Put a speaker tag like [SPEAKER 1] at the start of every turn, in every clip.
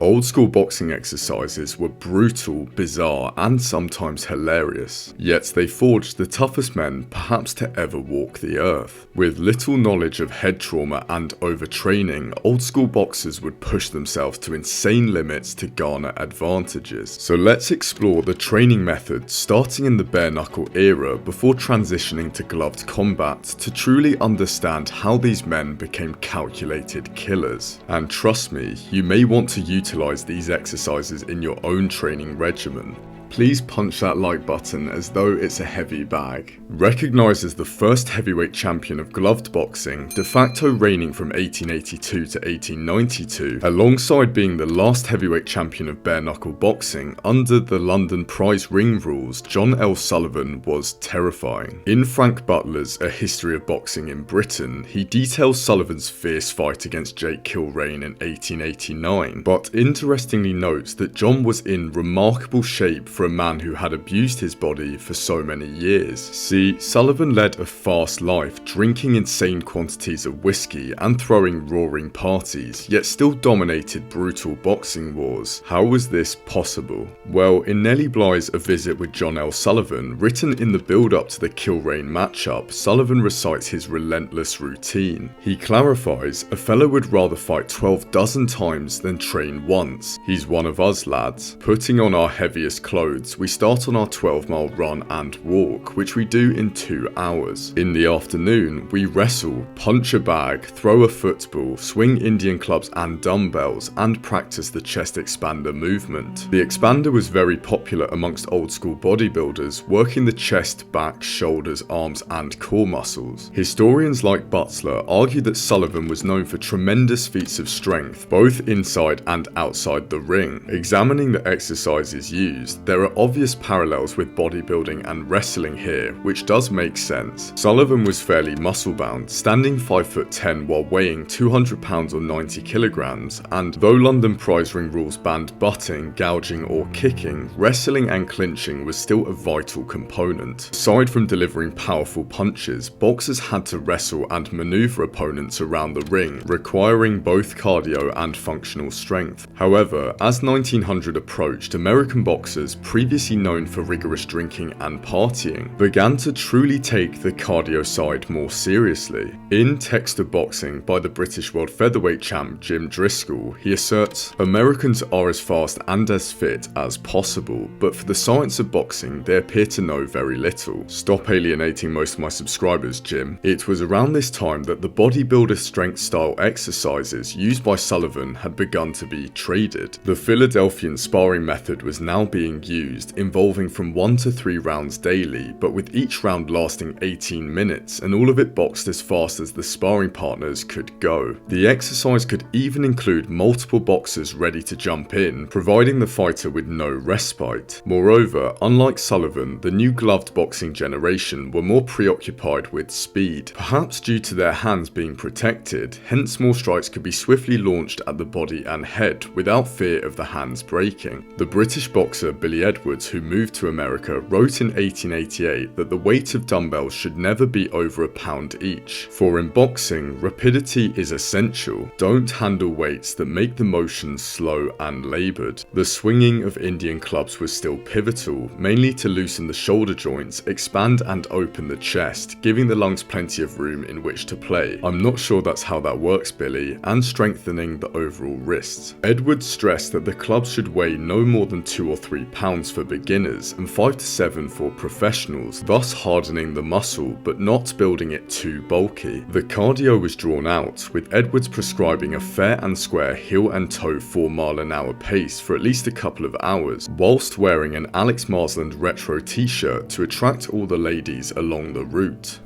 [SPEAKER 1] Old school boxing exercises were brutal, bizarre, and sometimes hilarious, yet they forged the toughest men perhaps to ever walk the earth. With little knowledge of head trauma and overtraining, old school boxers would push themselves to insane limits to garner advantages. So let's explore the training methods starting in the bare knuckle era before transitioning to gloved combat to truly understand how these men became calculated killers. And trust me, you may want to utilize these exercises in your own training regimen. Please punch that like button as though it's a heavy bag. Recognized as the first heavyweight champion of gloved boxing, de facto reigning from 1882 to 1892, alongside being the last heavyweight champion of bare knuckle boxing under the London prize ring rules, John L. Sullivan was terrifying. In Frank Butler's A History of Boxing in Britain, he details Sullivan's fierce fight against Jake Kilrain in 1889, but interestingly notes that John was in remarkable shape for a man who had abused his body for so many years. See, Sullivan led a fast life, drinking insane quantities of whiskey and throwing roaring parties, yet still dominated brutal boxing wars. How was this possible? Well, in Nellie Bly's A Visit with John L. Sullivan, written in the build-up to the Kilrain matchup, Sullivan recites his relentless routine. He clarifies, "A fellow would rather fight 12 dozen times than train once. He's one of us lads. Putting on our heaviest clothes, we start on our 12-mile run and walk, which we do in 2 hours. In the afternoon, we wrestle, punch a bag, throw a football, swing Indian clubs and dumbbells, and practice the chest expander movement." The expander was very popular amongst old school bodybuilders, working the chest, back, shoulders, arms, and core muscles. Historians like Butler argue that Sullivan was known for tremendous feats of strength, both inside and outside the ring. Examining the exercises used, there are obvious parallels with bodybuilding and wrestling here, which does make sense. Sullivan was fairly muscle-bound, standing 5'10" while weighing 200 pounds or 90 kilograms, and though London prize ring rules banned butting, gouging, or kicking, wrestling and clinching was still a vital component. Aside from delivering powerful punches, boxers had to wrestle and maneuver opponents around the ring, requiring both cardio and functional strength. However, as 1900 approached, American boxers, previously known for rigorous drinking and partying, began to truly take the cardio side more seriously. In Text of Boxing by the British world featherweight champ Jim Driscoll, he asserts, "Americans are as fast and as fit as possible, but for the science of boxing they appear to know very little." Stop alienating most of my subscribers, Jim. It was around this time that the bodybuilder strength style exercises used by Sullivan had begun to be traded. The Philadelphian sparring method was now being used, involving from 1 to 3 rounds daily, but with each round lasting 18 minutes, and all of it boxed as fast as the sparring partners could go. The exercise could even include multiple boxers ready to jump in, providing the fighter with no respite. Moreover, unlike Sullivan, the new gloved boxing generation were more preoccupied with speed, perhaps due to their hands being protected, hence more strikes could be swiftly launched at the body and head without fear of the hands breaking. The British boxer Billy Edwards, who moved to America, wrote in 1888 that the weight of dumbbells should never be over a pound each. For in boxing, rapidity is essential. Don't handle weights that make the motion slow and laboured. The swinging of Indian clubs was still pivotal, mainly to loosen the shoulder joints, expand and open the chest, giving the lungs plenty of room in which to play. I'm not sure that's how that works, Billy, and strengthening the overall wrists. Edwards stressed that the clubs should weigh no more than 2 or 3 pounds for beginners and 5 to 7 for professionals, thus hardening the muscle but not building it too bulky. The cardio was drawn out, with Edwards prescribing a fair and square heel and toe 4-mile-an-hour pace for at least a couple of hours, whilst wearing an Alex Marsland retro t-shirt to attract all the ladies along the route.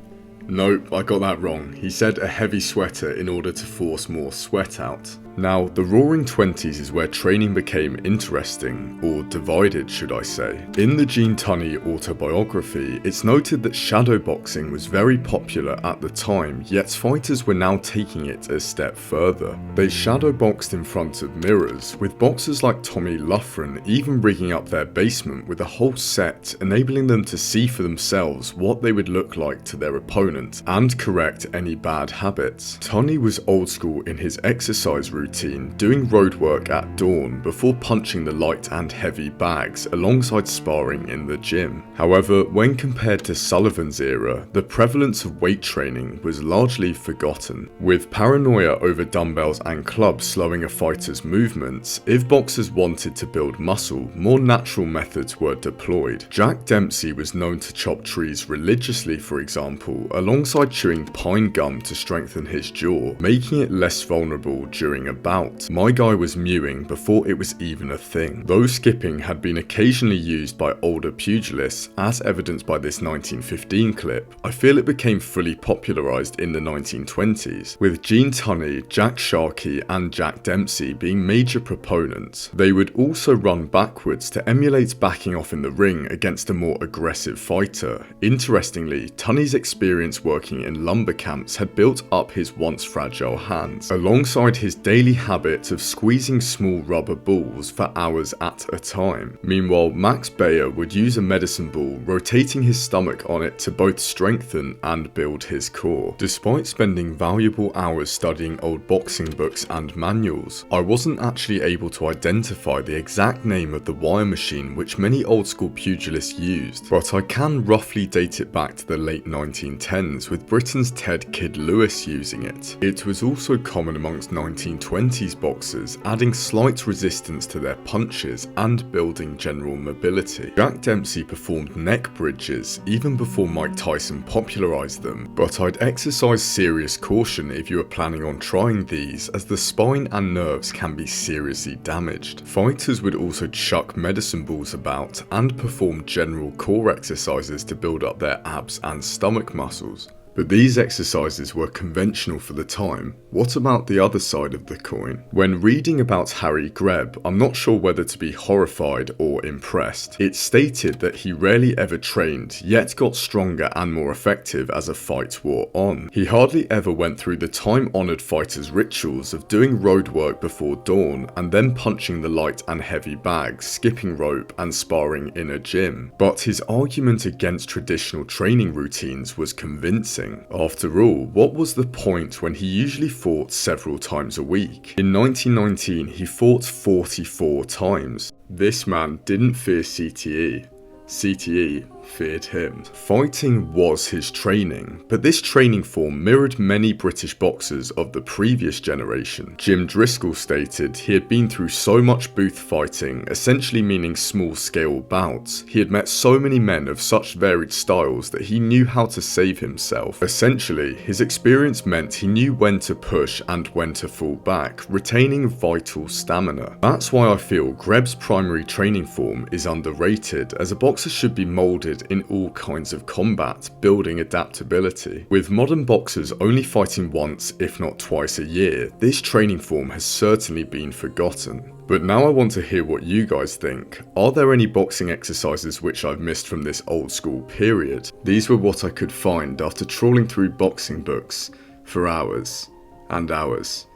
[SPEAKER 1] Nope, I got that wrong. He said a heavy sweater in order to force more sweat out. Now, the Roaring Twenties is where training became interesting, or divided should I say. In the Gene Tunney autobiography, it's noted that shadowboxing was very popular at the time, yet fighters were now taking it a step further. They shadowboxed in front of mirrors, with boxers like Tommy Loughran even rigging up their basement with a whole set, enabling them to see for themselves what they would look like to their opponent, and correct any bad habits. Tunney was old school in his exercise routine, routine, doing road work at dawn before punching the light and heavy bags alongside sparring in the gym. However, when compared to Sullivan's era, the prevalence of weight training was largely forgotten. With paranoia over dumbbells and clubs slowing a fighter's movements, if boxers wanted to build muscle, more natural methods were deployed. Jack Dempsey was known to chop trees religiously, for example, alongside chewing pine gum to strengthen his jaw, making it less vulnerable during a bout. My guy was mewing before it was even a thing. Though skipping had been occasionally used by older pugilists, as evidenced by this 1915 clip, I feel it became fully popularised in the 1920s, with Gene Tunney, Jack Sharkey and Jack Dempsey being major proponents. They would also run backwards to emulate backing off in the ring against a more aggressive fighter. Interestingly, Tunney's experience working in lumber camps had built up his once fragile hands, alongside his daily habit of squeezing small rubber balls for hours at a time. Meanwhile, Max Baer would use a medicine ball, rotating his stomach on it to both strengthen and build his core. Despite spending valuable hours studying old boxing books and manuals, I wasn't actually able to identify the exact name of the wire machine which many old school pugilists used, but I can roughly date it back to the late 1910s, with Britain's Ted Kid Lewis using it. It was also common amongst 1920s boxers, adding slight resistance to their punches and building general mobility. Jack Dempsey performed neck bridges even before Mike Tyson popularised them, but I'd exercise serious caution if you are planning on trying these, as the spine and nerves can be seriously damaged. Fighters would also chuck medicine balls about and perform general core exercises to build up their abs and stomach muscles. But these exercises were conventional for the time. What about the other side of the coin? When reading about Harry Greb, I'm not sure whether to be horrified or impressed. It's stated that he rarely ever trained, yet got stronger and more effective as a fight wore on. He hardly ever went through the time-honoured fighter's rituals of doing road work before dawn and then punching the light and heavy bags, skipping rope and sparring in a gym. But his argument against traditional training routines was convincing. After all, what was the point when he usually fought several times a week? In 1919, he fought 44 times. This man didn't fear CTE. CTE feared him. Fighting was his training, but this training form mirrored many British boxers of the previous generation. Jim Driscoll stated he had been through so much booth fighting, essentially meaning small-scale bouts. He had met so many men of such varied styles that he knew how to save himself. Essentially, his experience meant he knew when to push and when to fall back, retaining vital stamina. That's why I feel Greb's primary training form is underrated, as a boxer should be moulded in all kinds of combat, building adaptability. With modern boxers only fighting once, if not twice a year, this training form has certainly been forgotten. But now I want to hear what you guys think. Are there any boxing exercises which I've missed from this old school period? These were what I could find after trawling through boxing books for hours and hours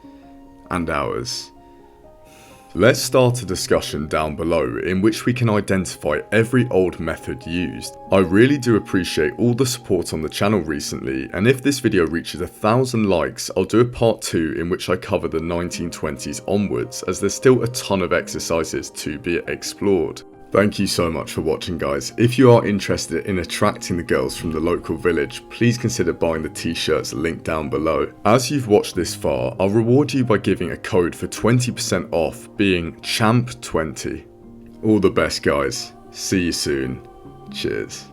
[SPEAKER 1] and hours. Let's start a discussion down below in which we can identify every old method used. I really do appreciate all the support on the channel recently, and if this video reaches 1,000 likes, I'll do a part 2 in which I cover the 1920s onwards, as there's still a ton of exercises to be explored. Thank you so much for watching, guys. If you are interested in attracting the girls from the local village, please consider buying the t-shirts linked down below. As you've watched this far, I'll reward you by giving a code for 20% off, being CHAMP20. All the best, guys. See you soon. Cheers.